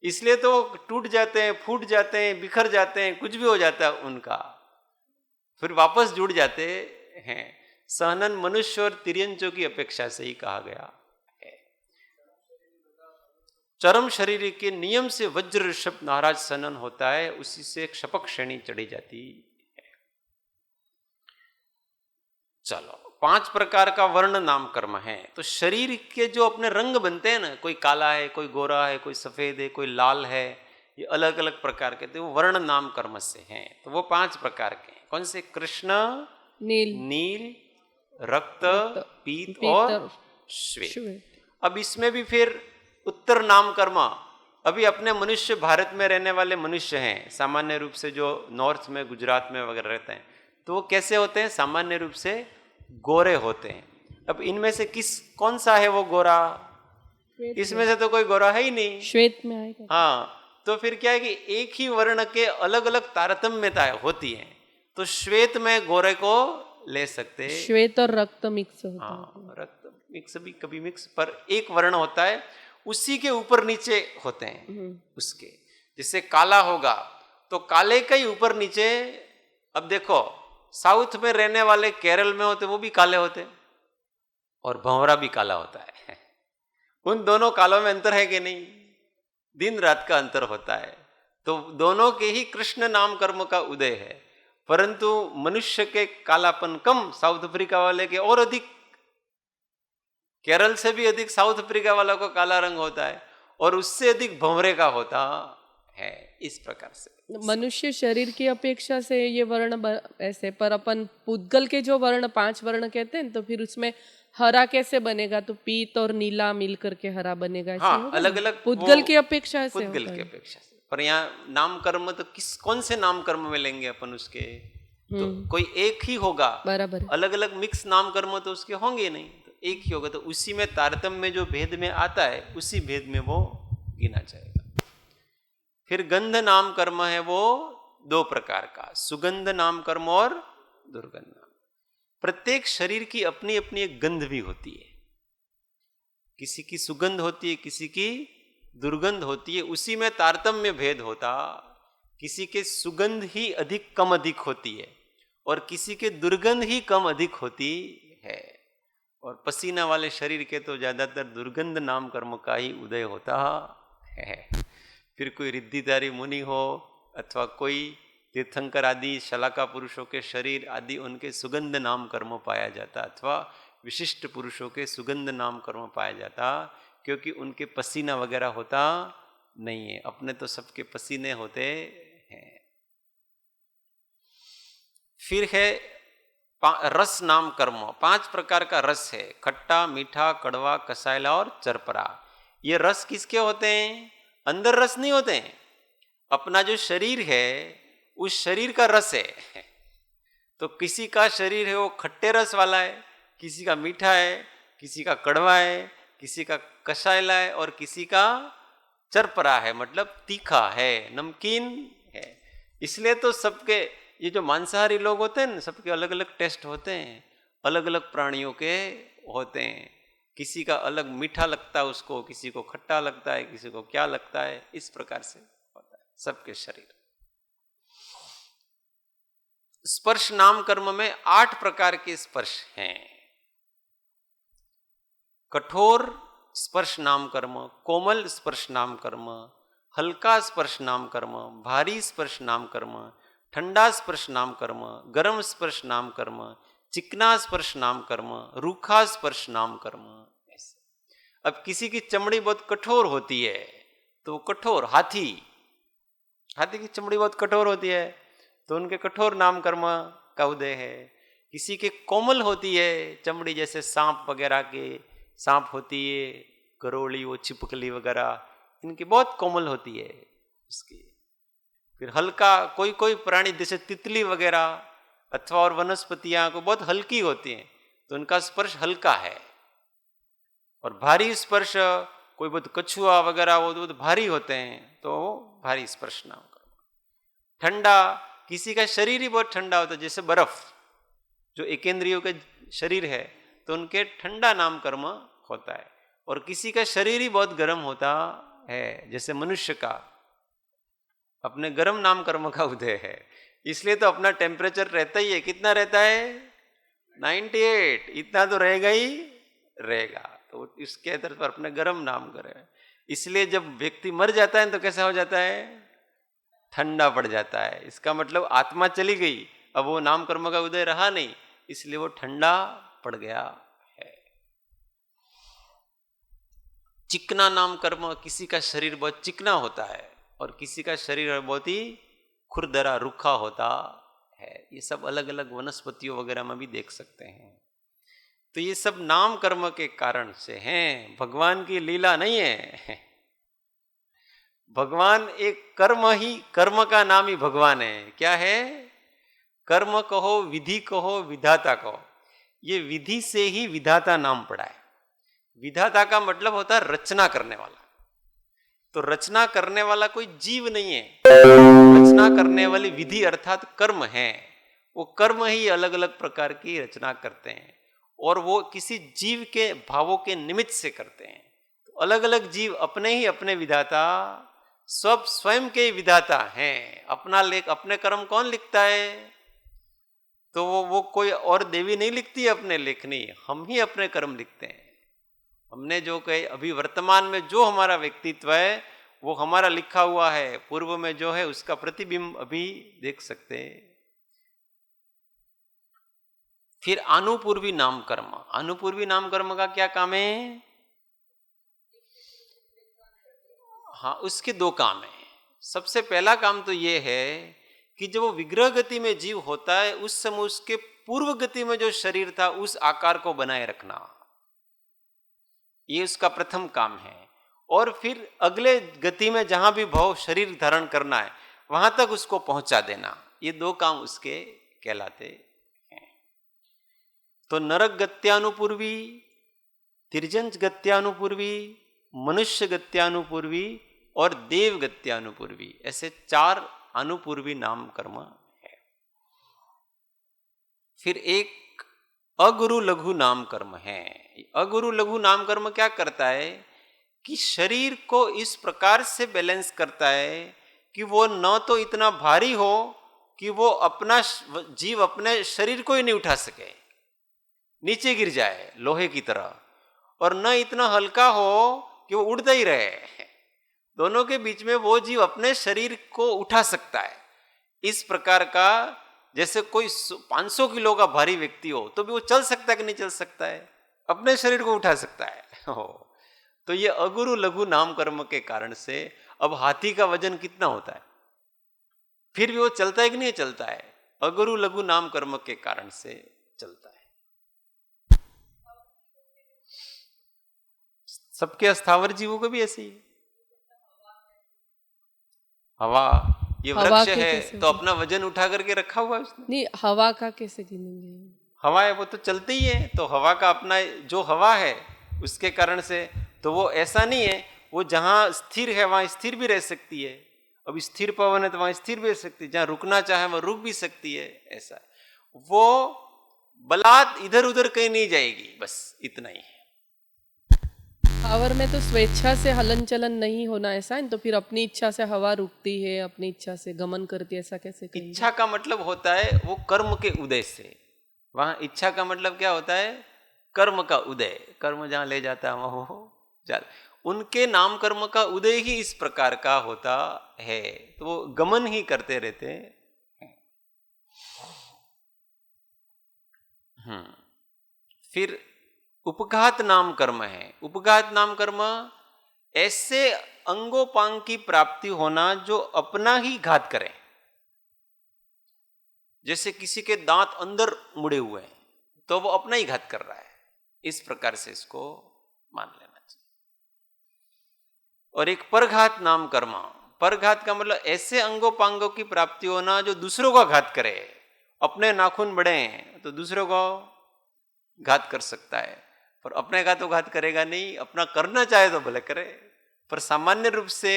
इसलिए तो टूट जाते हैं, फूट जाते हैं, बिखर जाते हैं, कुछ भी हो जाता है उनका, फिर वापस जुड़ जाते हैं। सहनन मनुष्य और तिर्यंचों की अपेक्षा से ही कहा गया है। चरम शरीर के नियम से वज्र ऋषभ नाराज सनन होता है, उसी से क्षपक श्रेणी चढ़ी जाती है। चलो, 5 प्रकार का वर्ण नाम कर्म है। तो शरीर के जो अपने रंग बनते हैं ना, कोई काला है, कोई गोरा है, कोई सफेद है, कोई लाल है, ये अलग अलग प्रकार के, तो वो वर्ण नाम कर्म से हैं। तो वो 5 प्रकार के हैं। कौन से? कृष्ण, नील, रक्त, पीत और श्वेत। अब इसमें भी फिर उत्तर नाम कर्म। अभी अपने मनुष्य भारत में रहने वाले मनुष्य हैं, सामान्य रूप से जो नॉर्थ में, गुजरात में वगैरह रहते हैं, तो वो कैसे होते हैं? सामान्य रूप से गोरे होते हैं। अब इनमें से कौन सा है वो गोरा? इसमें से तो कोई गोरा है ही नहीं, श्वेत में आएगा। हाँ, तो फिर क्या है कि एक ही वर्ण के अलग अलग तारतम्यताएं होती हैं। तो श्वेत में गोरे को ले सकते, श्वेत और रक्त मिक्स होता है। हाँ, रक्त मिक्स भी कभी मिक्स, पर एक वर्ण होता है, उसी के ऊपर नीचे होते हैं उसके। जैसे काला होगा तो काले का ही ऊपर नीचे। अब देखो, साउथ में रहने वाले केरल में होते, वो भी काले होते, और भंवरा भी काला होता है। उन दोनों कालों में अंतर है कि नहीं? दिन रात का अंतर होता है। तो दोनों के ही कृष्ण नाम कर्म का उदय है, परंतु मनुष्य के कालापन कम, साउथ अफ्रीका वाले के और अधिक, केरल से भी अधिक साउथ अफ्रीका वाला को काला रंग होता है, और उससे अधिक भंवरे का होता है। इस प्रकार से मनुष्य शरीर की अपेक्षा से ये वर्ण ऐसे, पर अपन पुद्गल के जो वर्ण 5 वर्ण कहते हैं, तो फिर उसमें हरा कैसे बनेगा? तो पीत और नीला मिल करके हरा बनेगा। हाँ, अलग अलग पुद्गल की अपेक्षा से, पुद्गल की अपेक्षा से। पर यहाँ नाम कर्म तो कौन से नाम कर्म में लेंगे अपन उसके? तो कोई एक ही होगा, बराबर। अलग अलग मिक्स नाम कर्म तो उसके होंगे नहीं, तो एक ही होगा। तो उसी में तारतम्य में जो भेद में आता है, उसी भेद में वो गिना जाएगा। फिर गंध नाम कर्म है वो 2 प्रकार का, सुगंध नाम कर्म और दुर्गंध नाम। प्रत्येक शरीर की अपनी अपनी एक गंध भी होती है, किसी की सुगंध होती है, किसी की दुर्गंध होती है। उसी में तारतम्य भेद होता, किसी के सुगंध ही अधिक कम अधिक होती है और किसी के दुर्गंध ही कम अधिक होती है। और पसीना वाले शरीर के तो ज्यादातर दुर्गंध नाम कर्म का ही उदय होता है। फिर कोई रिद्धिधारी मुनि हो अथवा कोई तीर्थंकर आदि शलाका पुरुषों के शरीर आदि, उनके सुगंध नाम कर्म पाया जाता, अथवा विशिष्ट पुरुषों के सुगंध नाम कर्म पाया जाता, क्योंकि उनके पसीना वगैरह होता नहीं है। अपने तो सबके पसीने होते हैं। फिर है रस नाम कर्म। 5 प्रकार का रस है, खट्टा, मीठा, कड़वा, कसायला और चरपरा। ये रस किसके होते हैं? अंदर रस नहीं होते हैं, अपना जो शरीर है उस शरीर का रस है। तो किसी का शरीर है वो खट्टे रस वाला है, किसी का मीठा है, किसी का कड़वा है, किसी का कषायला है और किसी का चरपरा है, मतलब तीखा है, नमकीन है। इसलिए तो सबके ये जो मांसाहारी लोग होते हैं ना, सबके अलग अलग टेस्ट होते हैं, अलग अलग प्राणियों के होते हैं। किसी का अलग मीठा लगता है उसको, किसी को खट्टा लगता है, किसी को क्या लगता है, इस प्रकार से होता है सबके शरीर। स्पर्श नाम कर्म में 8 प्रकार के स्पर्श हैं। कठोर स्पर्श नाम कर्म, कोमल स्पर्श नाम कर्म, हल्का स्पर्श नाम कर्म, भारी स्पर्श नाम कर्म, ठंडा स्पर्श नाम कर्म, गर्म स्पर्श नाम कर्म, चिकना स्पर्श नाम कर्म, रूखा स्पर्श नाम कर्म। ऐसे अब किसी की चमड़ी बहुत कठोर होती है तो कठोर, हाथी की चमड़ी बहुत कठोर होती है तो उनके कठोर नाम कर्म का उदय है। किसी के कोमल होती है चमड़ी, जैसे सांप वगैरह के, सांप होती है गरोली, वो छिपकली वगैरह, इनकी बहुत कोमल होती है उसकी। फिर हल्का, कोई कोई प्राणी जैसे तितली वगैरह अथवा और वनस्पतियां को बहुत हल्की होती हैं तो उनका स्पर्श हल्का है। और भारी स्पर्श, कोई बहुत कछुआ वगैरह वो बहुत भारी होते हैं तो भारी स्पर्श नाम कर्म। ठंडा, किसी का शरीर ही बहुत ठंडा होता है, जैसे बर्फ, जो एकेंद्रियों के शरीर है तो उनके ठंडा नाम कर्म होता है। और किसी का शरीर ही बहुत गर्म होता है, जैसे मनुष्य का अपने गर्म नाम कर्म का उदय है। इसलिए तो अपना टेम्परेचर रहता ही है, कितना रहता है 98, इतना तो रहेगा ही रहेगा। तो इसके आधार पर अपने गर्म नाम करें। इसलिए जब व्यक्ति मर जाता है तो कैसा हो जाता है, ठंडा पड़ जाता है। इसका मतलब आत्मा चली गई, अब वो नाम कर्म का उदय रहा नहीं, इसलिए वो ठंडा पड़ गया है। चिकना नाम कर्म, किसी का शरीर बहुत चिकना होता है और किसी का शरीर बहुत ही खुरदरा रूखा होता है। ये सब अलग अलग वनस्पतियों वगैरह में भी देख सकते हैं। तो ये सब नाम कर्म के कारण से हैं, भगवान की लीला नहीं है। भगवान एक कर्म ही, कर्म का नाम ही भगवान है। क्या है, कर्म कहो, विधि कहो, विधाता कहो, ये विधि से ही विधाता नाम पड़ा है। विधाता का मतलब होता है रचना करने वाला। तो रचना करने वाला कोई जीव नहीं है, रचना करने वाली विधि अर्थात कर्म है। वो कर्म ही अलग अलग प्रकार की रचना करते हैं और वो किसी जीव के भावों के निमित्त से करते हैं। तो अलग अलग जीव अपने ही अपने विधाता, सब स्वयं के विधाता हैं। अपना लेख, अपने कर्म कौन लिखता है, तो वो कोई और देवी नहीं लिखती है अपने लेखनी, हम ही अपने कर्म लिखते हैं। हमने जो कहे, अभी वर्तमान में जो हमारा व्यक्तित्व है वो हमारा लिखा हुआ है, पूर्व में जो है उसका प्रतिबिंब अभी देख सकते हैं। फिर अनुपूर्वी नाम कर्म, अनुपूर्वी नाम कर्म का क्या काम है, हाँ उसके 2 काम है। सबसे पहला काम तो ये है कि जब वो विग्रह गति में जीव होता है उस समय उसके पूर्व गति में जो शरीर था उस आकार को बनाए रखना, ये उसका प्रथम काम है। और फिर अगले गति में जहां भी भाव शरीर धारण करना है वहां तक उसको पहुंचा देना, ये 2 काम उसके कहलाते हैं। तो नरक गत्यानुपूर्वी, तिर्जंच गत्यानुपूर्वी, मनुष्य गत्यानुपूर्वी और देव गत्यानुपूर्वी, ऐसे 4 अनुपूर्वी नाम कर्म है। फिर एक अगुरु लघु नाम कर्म है। अगुरु लघु नाम कर्म क्या करता है कि शरीर को इस प्रकार से बैलेंस करता है कि वो न तो इतना भारी हो कि वो अपना जीव अपने शरीर को ही नहीं उठा सके, नीचे गिर जाए लोहे की तरह, और न इतना हल्का हो कि वो उड़ता ही रहे। दोनों के बीच में वो जीव अपने शरीर को उठा सकता है। इस प्रकार का, जैसे कोई 500 किलो का भारी व्यक्ति हो तो भी वो चल सकता है कि नहीं चल सकता है, अपने शरीर को उठा सकता है। तो ये अगुरु लघु नाम कर्म के कारण से, अब हाथी का वजन कितना होता है फिर भी वो चलता है कि नहीं चलता है, अगुरु लघु नाम कर्म के कारण से चलता है। सबके अस्थावर जीवों को भी ऐसे ही। हवा, ये हवा वृक्ष के है कैसे तो अपना वजन उठा करके रखा हुआ है उसने। नहीं, हवा का कैसे गिनेंगे? हवा है वो तो चलती ही है, तो हवा का अपना जो हवा है उसके कारण से, तो वो ऐसा नहीं है, वो जहां स्थिर है वहां स्थिर भी रह सकती है। अब स्थिर पवन है तो वहां स्थिर भी रह सकती है, जहां रुकना चाहे वहां रुक भी सकती है। ऐसा है, वो बलात् इधर उधर कहीं नहीं जाएगी, बस इतना ही है। पावर में तो स्वेच्छा से हलन चलन नहीं होना, ऐसा है तो फिर अपनी इच्छा से हवा रुकती है, अपनी इच्छा से गमन करती है, ऐसा कैसे कहेंगे? इच्छा का मतलब होता है वो कर्म के उदय से, वहां इच्छा का मतलब क्या होता है? कर्म का उदय, कर्म जहां ले जाता है वहां वो जाता, उनके नाम कर्म का उदय ही इस प्रकार का होता है, तो वो गमन ही करते रहते हैं। फिर उपघात नाम कर्म है। उपघात नाम कर्म ऐसे अंगोपांग की प्राप्ति होना जो अपना ही घात करे, जैसे किसी के दांत अंदर मुड़े हुए हैं तो वो अपना ही घात कर रहा है, इस प्रकार से इसको मान लेना चाहिए। और एक परघात नाम कर्म, परघात का मतलब ऐसे अंगोपांगों की प्राप्ति होना जो दूसरों का घात करे। अपने नाखून बड़े हैं तो दूसरों को घात कर सकता है, पर अपने का तो घात करेगा नहीं, अपना करना चाहे तो भले करे, पर सामान्य रूप से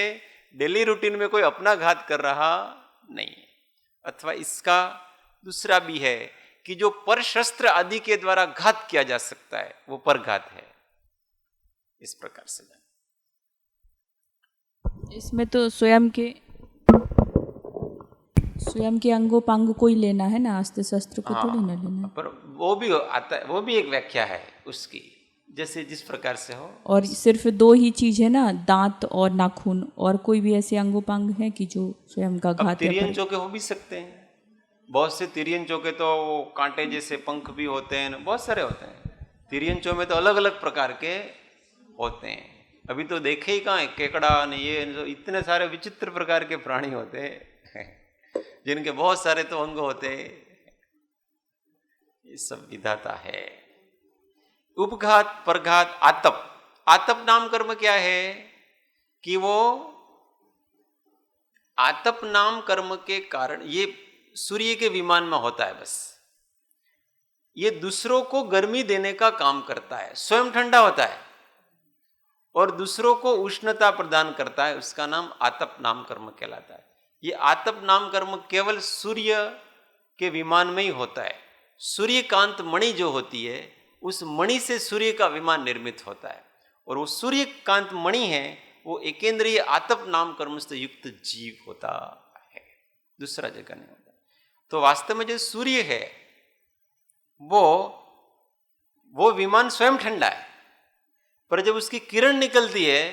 डेली रूटीन में कोई अपना घात कर रहा नहीं है। अथवा इसका दूसरा भी है कि जो पर शस्त्र आदि के द्वारा घात किया जा सकता है वो परघात है, इस प्रकार से। इसमें तो स्वयं के अंगोपांग को ही लेना है ना, अस्त्र शस्त्र को थोड़ी ना लेना है। पर वो भी आता है, वो भी एक व्याख्या है उसकी, जैसे जिस प्रकार से हो। और सिर्फ दो ही चीज है ना, दांत और नाखून, और कोई भी ऐसे अंगोपांग है कि जो स्वयं का घात या तिरियन चौके हो भी सकते हैं, बहुत से तिरियन चौके तो वो कांटे जैसे पंख भी होते हैं, बहुत सारे होते हैं। तिरियन चौ में तो अलग अलग प्रकार के होते हैं। अभी तो देखे ही कहाँ है, केकड़ा ने ये इतने सारे विचित्र प्रकार के प्राणी होते हैं जिनके बहुत सारे तो अंग होते हैं। ये सब विधाता है। उपघात, परघात, आतप। आतप नाम कर्म क्या है कि वो आतप नाम कर्म के कारण, ये सूर्य के विमान में होता है, बस ये दूसरों को गर्मी देने का काम करता है, स्वयं ठंडा होता है और दूसरों को उष्णता प्रदान करता है, उसका नाम आतप नाम कर्म कहलाता है। ये आतप नाम कर्म केवल सूर्य के विमान में ही होता है। सूर्यकांत मणि जो होती है, उस मणि से सूर्य का विमान निर्मित होता है, और वो सूर्यकांत मणि है वो एकेंद्रीय आतप नाम कर्म से युक्त जीव होता है, दूसरा जगह नहीं होता। तो वास्तव में जो सूर्य है वो विमान स्वयं ठंडा है, पर जब उसकी किरण निकलती है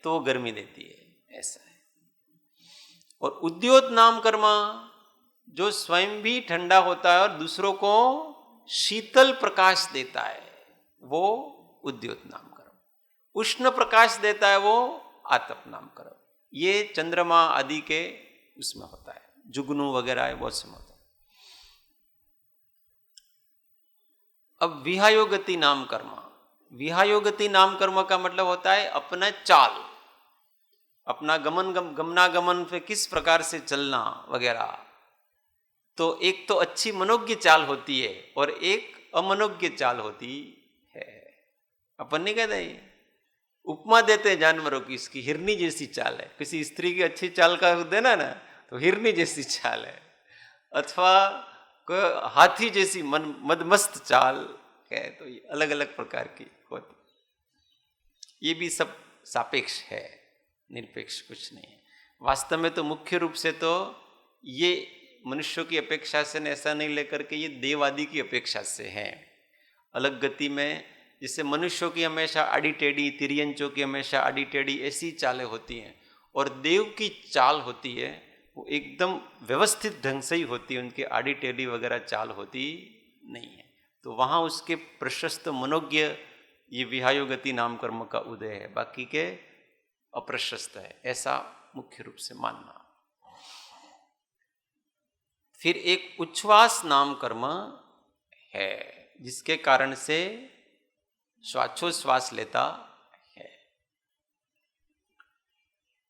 तो वो गर्मी देती है, ऐसा है। और उद्योत नाम कर्म जो स्वयं भी ठंडा होता है और दूसरों को शीतल प्रकाश देता है, वो उद्योत नाम कर्म। उष्ण प्रकाश देता है वो आतप नाम कर्म। ये चंद्रमा आदि के उसमें होता है, जुगनू वगैरह है, बहुत से होता है। अब विहायोगति नाम कर्म। विहायोगति नाम कर्म का मतलब होता है अपना चाल, अपना गमनागमन पे किस प्रकार से चलना वगैरह। तो एक तो अच्छी मनोज्ञ चाल होती है और एक अमनोज्ञ चाल होती है। अपन नहीं कहते, उपमा देते हैं जानवरों की, इसकी हिरनी जैसी चाल है। किसी स्त्री की अच्छी चाल का देना ना तो हिरनी जैसी चाल है, अथवा कोई हाथी जैसी मदमस्त चाल है, तो ये अलग अलग प्रकार की होती। ये भी सब सापेक्ष है, निरपेक्ष कुछ नहीं है। वास्तव में तो मुख्य रूप से तो ये मनुष्यों की अपेक्षा से ऐसा नहीं लेकर के ये देव आदि की अपेक्षा से है। अलग गति में जिससे मनुष्यों की हमेशा आड़ी टेढ़ी, तिरियंचों की हमेशा आड़ी टेढ़ी ऐसी चालें होती हैं, और देव की चाल होती है वो एकदम व्यवस्थित ढंग से ही होती है, उनकी आड़ी टेढ़ी वगैरह चाल होती नहीं है। तो वहाँ उसके प्रशस्त मनोज्ञ ये विहायोगति नाम कर्म का उदय है, बाकी के अप्रशस्त है, ऐसा मुख्य रूप से मानना। फिर एक उच्छ्वास नाम कर्म है, जिसके कारण से श्वासोच्छ्वास लेता है।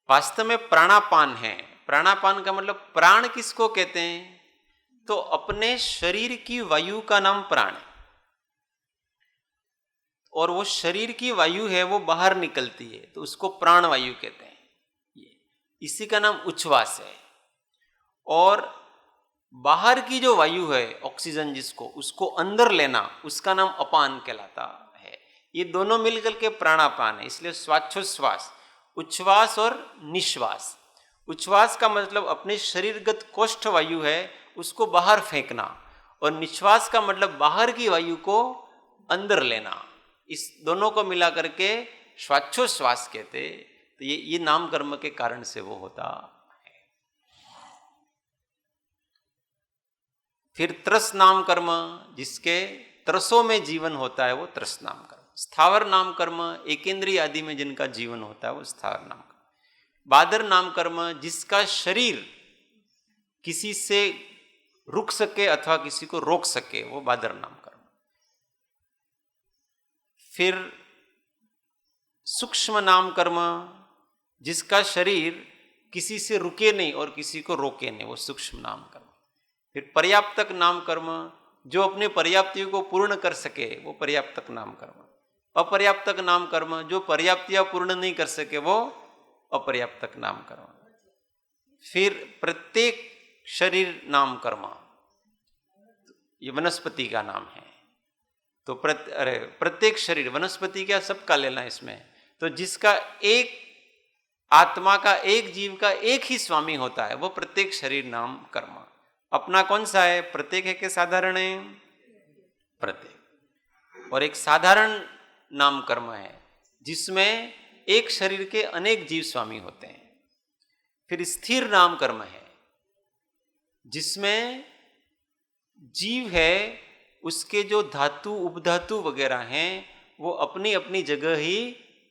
वास्तव में प्राणापान है, प्राणापान का मतलब प्राण किसको कहते हैं? तो अपने शरीर की वायु का नाम प्राण है, और वो शरीर की वायु है वो बाहर निकलती है तो उसको प्राण वायु कहते हैं। इसी का नाम उच्छ्वास है। और बाहर की जो वायु है ऑक्सीजन जिसको, उसको अंदर लेना, उसका नाम अपान कहलाता है। ये दोनों मिलकर के प्राणापान है। इसलिए श्वासोच्छ्वास, उच्छ्वास और निश्वास। उच्छ्वास का मतलब अपने शरीरगत कोष्ठ वायु है उसको बाहर फेंकना, और निश्वास का मतलब बाहर की वायु को अंदर लेना। इस दोनों को मिला करके श्वासोच्छ्वास कहते। तो ये नाम कर्म के कारण से वो होता है। फिर त्रस नाम कर्म, जिसके त्रसों में जीवन होता है वो त्रस नाम कर्म। स्थावर नाम कर्म, एकेंद्रीय आदि में जिनका जीवन होता है वो स्थावर नाम कर्म। बादर नाम कर्म, जिसका शरीर किसी से रुक सके अथवा किसी को रोक सके, वो बादर नाम कर्म। फिर सूक्ष्म नाम कर्म, जिसका शरीर किसी से रुके नहीं और किसी को रोके नहीं, वो सूक्ष्म नाम कर्म। फिर पर्याप्तक नाम कर्म, जो अपने पर्याप्तियों को पूर्ण कर सके, वो पर्याप्तक नाम कर्म। अपर्याप्तक नाम कर्म, जो पर्याप्तियां पूर्ण नहीं कर सके, वो अपर्याप्तक नाम कर्म। फिर प्रत्येक शरीर नाम कर्म, ये वनस्पति का नाम है। तो प्रत्येक शरीर, वनस्पति क्या सबका लेना इसमें, तो जिसका एक आत्मा का, एक जीव का एक ही स्वामी होता है, वो प्रत्येक शरीर नाम कर्म। अपना कौन सा है? प्रत्येक है कि साधारण है? प्रत्येक। और एक साधारण नाम कर्म है जिसमें एक शरीर के अनेक जीव स्वामी होते हैं। फिर स्थिर नाम कर्म है जिसमें जीव है, उसके जो धातु उपधातु वगैरह हैं वो अपनी अपनी जगह ही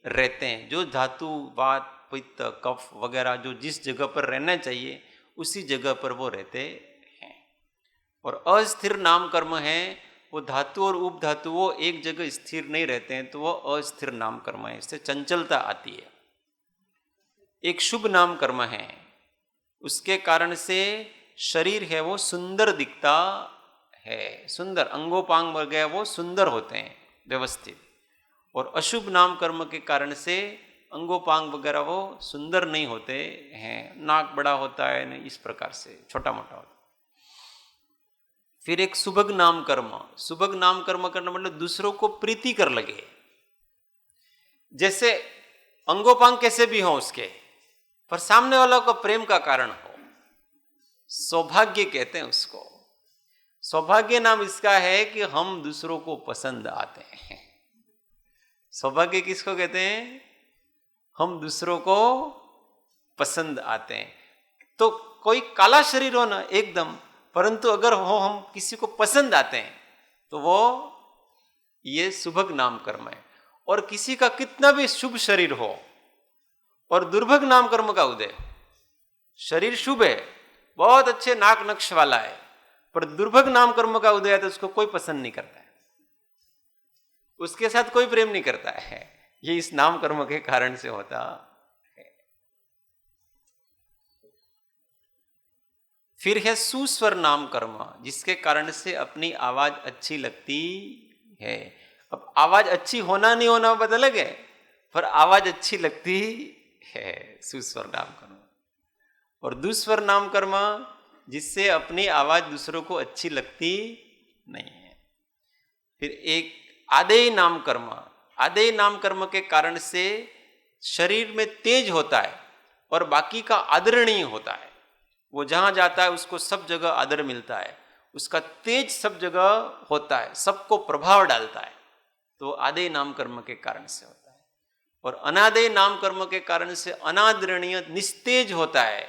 रहते हैं। जो धातु, वात, पित्त, कफ वगैरह जो जिस जगह पर रहना चाहिए उसी जगह पर वो रहते हैं। और अस्थिर नाम कर्म है, वो धातु और उपधातु वो एक जगह स्थिर नहीं रहते हैं, तो वो अस्थिर नाम कर्म है। इससे चंचलता आती है। एक शुभ नाम कर्म है, उसके कारण से शरीर है वो सुंदर दिखता है, सुंदर अंगोपांग वगैरह वो सुंदर होते हैं, व्यवस्थित। और अशुभ नाम कर्म के कारण से अंगोपांग वगैरह वो सुंदर नहीं होते हैं, नाक बड़ा होता है, नहीं इस प्रकार से छोटा मोटा होता है। फिर एक सुभग नाम कर्म, सुभग नाम कर्म करना मतलब दूसरों को प्रीति कर लगे। जैसे अंगोपांग कैसे भी हो उसके, पर सामने वालों को प्रेम का कारण हो, सौभाग्य कहते हैं उसको। सौभाग्य नाम इसका है कि हम दूसरों को पसंद आते हैं। सौभाग्य किसको कहते हैं? हम दूसरों को पसंद आते हैं। तो कोई काला शरीर हो ना एकदम, परंतु अगर हो हम किसी को पसंद आते हैं तो वो ये सुभग नाम कर्म है। और किसी का कितना भी शुभ शरीर हो और दुर्भग नाम कर्म का उदय, शरीर शुभ है, बहुत अच्छे नाक नक्श वाला है, पर दुर्भग नाम कर्म का उदय है तो उसको कोई पसंद नहीं करता है, उसके साथ कोई प्रेम नहीं करता है। ये इस नाम कर्म के कारण से होता है। फिर है सुस्वर नाम कर्म, जिसके कारण से अपनी आवाज अच्छी लगती है। अब आवाज अच्छी होना नहीं होना बात अलग है, पर आवाज अच्छी लगती है, सुस्वर नाम कर्म। और दुस्वर नाम कर्म, जिससे अपनी आवाज दूसरों को अच्छी लगती नहीं है। फिर एक आदेय नाम कर्म, आदेय नाम कर्म के कारण से शरीर में तेज होता है और बाकी का आदरणीय होता है। वो जहां जाता है उसको सब जगह आदर मिलता है, उसका तेज सब जगह होता है, सबको प्रभाव डालता है। तो आदेय नाम कर्म के कारण से होता है। और अनादेय नाम कर्म के कारण से अनादरणीय निस्तेज होता है,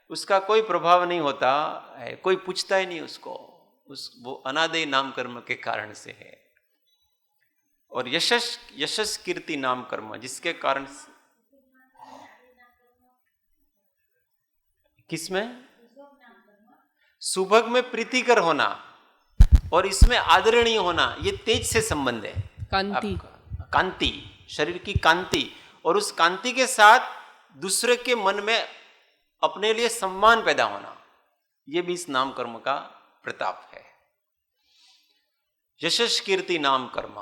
उसका कोई प्रभाव नहीं होता है, कोई पूछता ही नहीं उसको, वो अनादेय नाम कर्म के कारण से है। और यशस कीर्ति नाम कर्म, जिसके कारण किसमें? सुभग में प्रीतिकर होना और इसमें आदरणीय होना, ये तेज से संबंध है। कांति, कांति, शरीर की कांति, और उस कांति के साथ दूसरे के मन में अपने लिए सम्मान पैदा होना, ये भी इस नाम कर्म का प्रताप है। यशस कीर्ति नाम कर्म,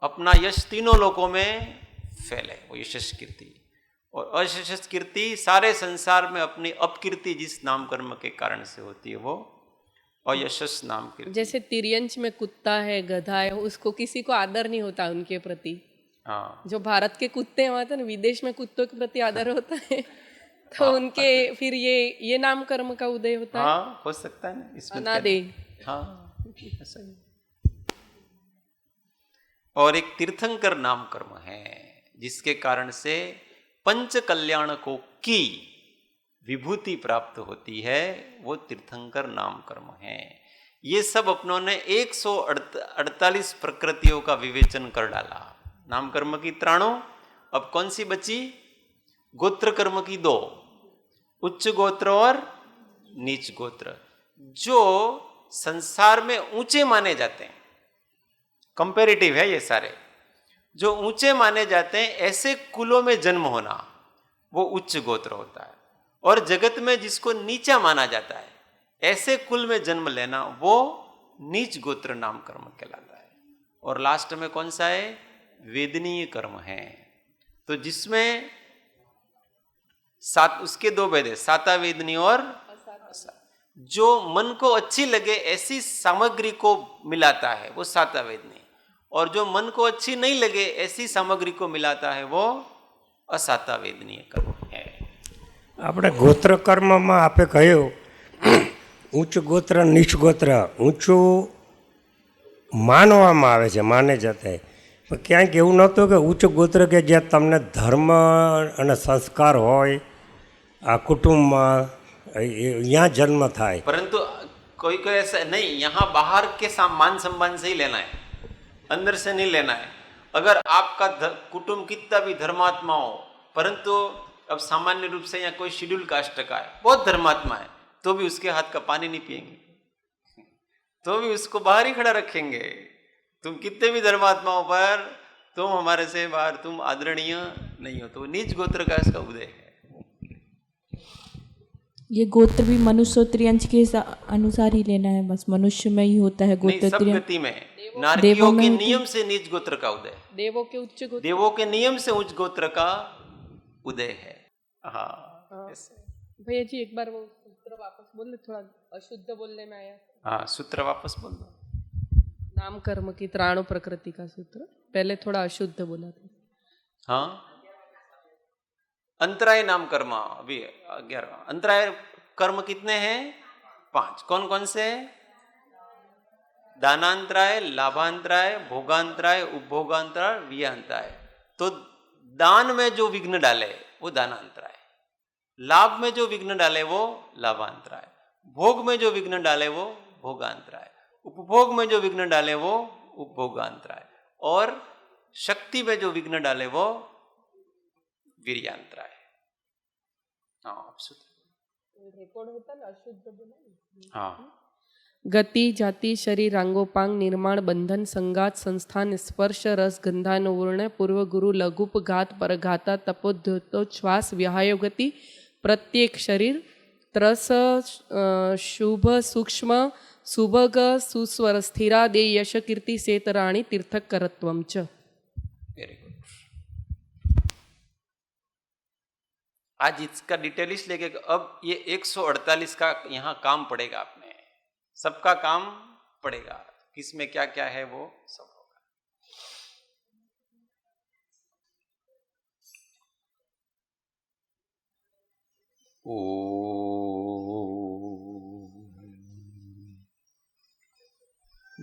अपना यश तीनों लोकों में फैले, वो यशस कीर्ति। और अयशस कीर्ति सारे संसार में अपनी अपकीर्ति जिस नाम कर्म के कारण से होती है वो अयशस नाम कीर्ति। जैसे तिर्यंच में कुत्ता है, गधा है, उसको किसी को आदर नहीं होता उनके प्रति। हाँ, जो भारत के कुत्ते हैं वहाँ तो विदेश में कुत्तों के प्रति आदर होता है, तो उनके फिर ये नाम कर्म का उदय होता है। हाँ, हो सकता है ना इसमें अनादि। हाँ, ऐसा ही। और एक तीर्थंकर नाम कर्म है जिसके कारण से पंच कल्याणकों की विभूति प्राप्त होती है, वो तीर्थंकर नाम कर्म है। ये सब अपनों ने 148 प्रकृतियों का विवेचन कर डाला। नाम कर्म की 93, अब कौन सी बची? गोत्र कर्म की 2, उच्च गोत्र और नीच गोत्र, जो संसार में ऊंचे माने जाते हैं। कंपैरेटिव है ये सारे, जो ऊंचे माने जाते हैं ऐसे कुलों में जन्म होना वो उच्च गोत्र होता है, और जगत में जिसको नीचा माना जाता है ऐसे कुल में जन्म लेना वो नीच गोत्र नाम कर्म कहलाता है। और लास्ट में कौन सा है? वेदनीय कर्म है। तो जिसमें उसके 2 भेद है, साता वेदनी और जो मन को अच्छी लगे ऐसी सामग्री को मिलाता है वो साता वेदनी, और जो मन को अच्छी नहीं लगे ऐसी सामग्री को मिलाता है वो असाता वेदनीय कर्म है। આપણે ગોત્ર કર્મમાં આપે કહ્યું ઉચ્ચ ગોત્ર નીચ ગોત્ર ઊંચું માનવામાં આવે છે, માને જતા પણ ક્યાંક એવું નહોતું કે ઉચ્ચ ગોત્ર કે જ્યાં તમને ધર્મ અને સંસ્કાર હોય આ કુટુંબમાં यहाँ जन्म થાય। परंतु कोई कोई ऐसा नहीं, यहाँ बाहर के मान सम्मान से ही लेना है, अंदर से नहीं लेना है। अगर आपका कुटुंब कितना भी धर्मात्मा हो, परंतु अब सामान्य रूप से यहाँ कोई शेड्यूल कास्ट का है, बहुत धर्मात्मा है, तो भी उसके हाथ का पानी नहीं पिएंगे, तो भी उसको बाहर ही खड़ा रखेंगे। तुम कितने भी धर्मात्माओं पर तुम हमारे से बाहर, तुम आदरणीय नहीं हो, तो नीच गोत्र का इसका उदय है। ये गोत्र भी मनुष्य त्रियंश के अनुसार ही लेना है, बस मनुष्य में ही होता है गोत्र। सब गति में नारकियों के नियम से नीच गोत्र का उदय, देवों के उच्च गोत्र, देवों के नियम से उच्च गोत्र का उदय है। हाँ, भैया जी एक बार वो सूत्र वापस बोल ले, थोड़ा अशुद्ध बोलने में आया। हाँ, सूत्र वापस बोल दो। नाम कर्म की 93 प्रकृति का सूत्र, पहले थोड़ा अशुद्ध बोला था। हाँ, अंतराय नाम कर्म अभी 11। अंतराय कर्म कितने हैं? 5। कौन कौन से? दानांतराय, लाभांतराय, भोगांतराय, उपभोगांतराय, व्ययांतराय। तो दान में जो विघ्न डाले वो दानांतराय, लाभ में जो विघ्न डाले वो लाभांतराय, भोग में जो विघ्न डाले वो भोगांतराय, उपभोग में जो विघ्न डाले वो उपभोगांतराय, और शक्ति में जो विघ्न डाले वो वीर्यांतराय। हाँ, रिकॉर्ड होता है अशुद्ध बोला। हाँ, गति, जाति, शरीर, अंगोपांग, निर्माण, बंधन, संगात, संस्थान, स्पर्श, रस, गंधानुवर्ण, पूर्व गुरु, लघुप, घात, परघाता, तपोद्योतो, श्वास, व्याहायो गति, प्रत्येक शरीर, त्रस, शुभ, सूक्ष्म, सुभग, सुस्वर, स्थिरा, दे, यश, कीर्ति, सेतराणी, तीर्थक करत्वम च। Very good. आज इसका डिटेल इसलिए कि अब ये 148 का यहाँ काम पड़ेगा, आपने सबका काम पड़ेगा, किसमें क्या क्या है वो सब होगा।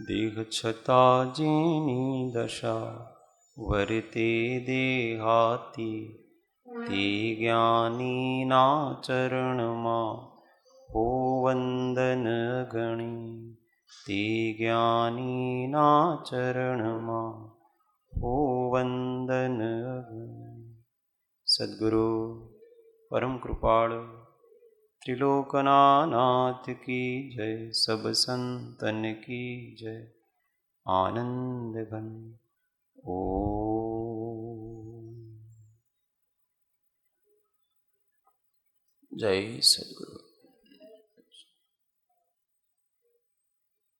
देह छता जीनी दशा वरते देहाती, ते ज्ञानी ना चरण मा हो वंदन गणी, ते ज्ञानी ना चरण मा हो वंदन गणी। सद्गुरु परम कृपाल त्रिलोकनाथ की जय, सब संतन की जय। आनंद घन ओम। जय सद्गुरु।